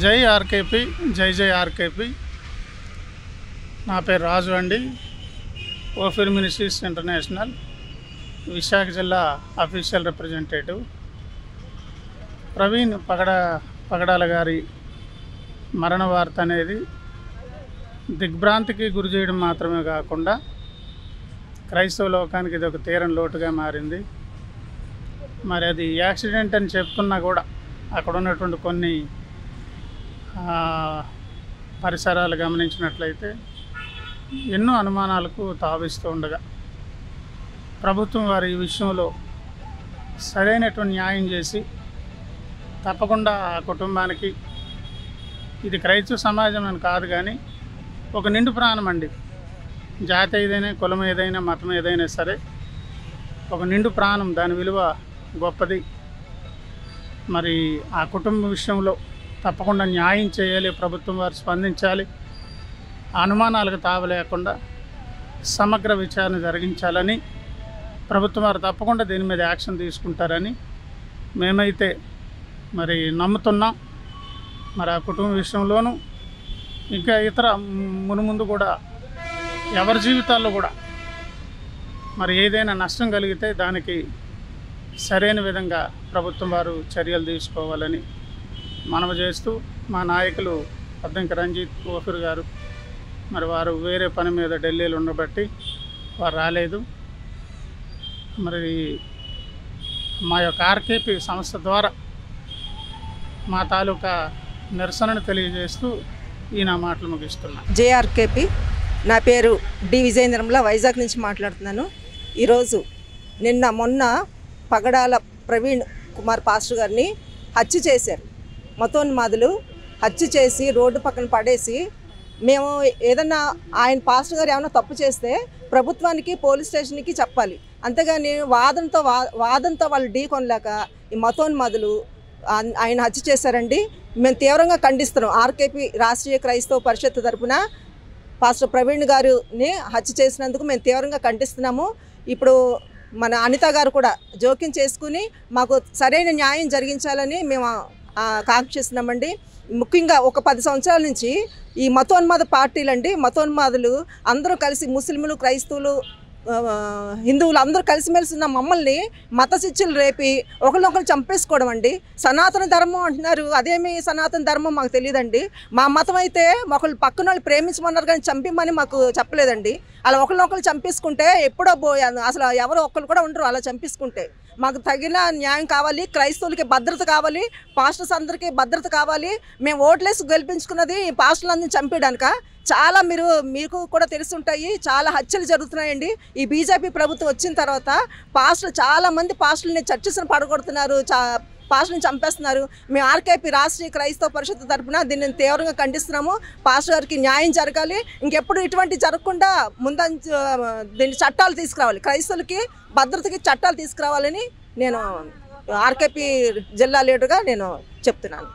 జై ఆర్కేపీ, జై జై ఆర్కేపీ. నా పేరు రాజు అండి. ఓఫిర్ మినిస్ట్రీస్ ఇంటర్నేషనల్ విశాఖ జిల్లా అఫీషియల్ రిప్రజెంటేటివ్. ప్రవీణ్ పగడాల గారి మరణ వార్త అనేది దిగ్భ్రాంతికి గురి చేయడం మాత్రమే కాకుండా క్రైస్తవ లోకానికి ఇది ఒక తీరని లోటుగా మారింది. మరి అది యాక్సిడెంట్ అని చెప్తున్నా కూడా అక్కడ ఉన్నటువంటి కొన్ని పరిసరాలు గమనించినట్లయితే ఎన్నో అనుమానాలకు తావిస్తూ ఉండగా ప్రభుత్వం వారి ఈ విషయంలో సరైనటువంటి న్యాయం చేసి తప్పకుండా ఆ కుటుంబానికి, ఇది క్రైస్తవ సమాజం అని కాదు కానీ ఒక నిండు ప్రాణం అండి. జాతి ఏదైనా, కులం ఏదైనా, మతం ఏదైనా సరే ఒక నిండు ప్రాణం, దాని విలువ గొప్పది. మరి ఆ కుటుంబ విషయంలో తప్పకుండా న్యాయం చేయాలి, ప్రభుత్వం వారు స్పందించాలి. అనుమానాలకు తావలేకుండా సమగ్ర విచారణ జరిగించాలని ప్రభుత్వం వారు తప్పకుండా దీని మీద యాక్షన్ తీసుకుంటారని మేమైతే మరి నమ్ముతున్నాం. మరి ఆ కుటుంబ విషయంలోనూ ఇంకా ఇతర మునుముందు కూడా ఎవరి జీవితాల్లో కూడా మరి ఏదైనా నష్టం కలిగితే దానికి సరైన విధంగా ప్రభుత్వం వారు చర్యలు తీసుకోవాలని మనవి చేస్తూ, మా నాయకులు అద్దంకి రంజిత్ ఓఫిర్ గారు మరి వారు వేరే పని మీద ఢిల్లీలో ఉండబట్టి వారు రాలేదు. మరి మా యొక్క ఆర్కేపీ సంస్థ ద్వారా మా తాలూకా నిరసనను తెలియజేస్తూ ఈ నా మాటలు ముగిస్తున్నాను. జేఆర్కేపీ. నా పేరు డి విజయేంద్రంల, వైజాగ్ నుంచి మాట్లాడుతున్నాను. ఈరోజు మొన్న పగడాల ప్రవీణ్ కుమార్ పాస్టర్ గారిని హత్య చేశారు. మతోన్మాదులు హత్య చేసి రోడ్డు పక్కన పడేసి, మేము ఏదన్నా ఆయన పాస్టర్ గారు ఏమైనా తప్పు చేస్తే ప్రభుత్వానికి, పోలీస్ స్టేషన్కి చెప్పాలి. అంతేగాని వాదంతో వాళ్ళు ఢీ కొనలేక ఈ మతోన్మాదులు ఆయన హత్య చేశారండి. మేము తీవ్రంగా ఖండిస్తున్నాం. ఆర్కేపీ రాష్ట్రీయ క్రైస్తవ పరిషత్ తరఫున పాస్టర్ ప్రవీణ్ గారిని హత్య చేసినందుకు మేము తీవ్రంగా ఖండిస్తున్నాము. ఇప్పుడు మన అనిత గారు కూడా జోక్యం చేసుకుని మాకు సరైన న్యాయం జరిగించాలని మేము కాంక్షిస్తున్నామండి. ముఖ్యంగా ఒక 10 సంవత్సరాల నుంచి ఈ మతోన్మాద పార్టీలండి, మతోన్మాదులు అందరూ కలిసి, ముస్లింలు, క్రైస్తవులు, హిందువులు అందరూ కలిసిమెలిసి ఉన్న మమ్మల్ని మత శిక్షలు రేపి ఒకరినొకరు చంపేసుకోవడం అండి. సనాతన ధర్మం అంటున్నారు, అదేమి సనాతన ధర్మం మాకు తెలియదండి. మా మతం అయితే ఒకళ్ళు పక్కన వాళ్ళు ప్రేమించమన్నారు కానీ చంపిమని మాకు చెప్పలేదండి. అలా ఒకరినొకరు చంపేసుకుంటే ఎప్పుడో అసలు ఎవరో ఒకరు కూడా ఉండరు. అలా చంపేసుకుంటే మాకు తగిన న్యాయం కావాలి. క్రైస్తవులకి భద్రత కావాలి, పాస్టర్స్ అందరికీ భద్రత కావాలి. మేము ఓట్లేసి గెలిపించుకున్నది పాస్టర్లందరినీ చంపేయడానిక. చాలా మీకు కూడా తెలుసుంటాయి, చాలా హత్యలు జరుగుతున్నాయండి. ఈ బీజేపీ ప్రభుత్వం వచ్చిన తర్వాత చాలామంది పాస్టర్లని చర్చస్ని పడగొడుతున్నారు, పాస్టర్ని చంపేస్తున్నారు. మేము ఆర్కేపీ రాష్ట్రీయ క్రైస్తవ పరిషత్ తరఫున దీన్ని తీవ్రంగా ఖండిస్తున్నాము. పాస్టర్ గారికి న్యాయం జరగాలి. ఇంకెప్పుడు ఇటువంటి జరగకుండా దీన్ని చట్టాలు తీసుకురావాలి. క్రైస్తవులకి భద్రతకి చట్టాలు తీసుకురావాలని నేను ఆర్కేపీ జిల్లా లీడర్గా నేను చెప్తున్నాను.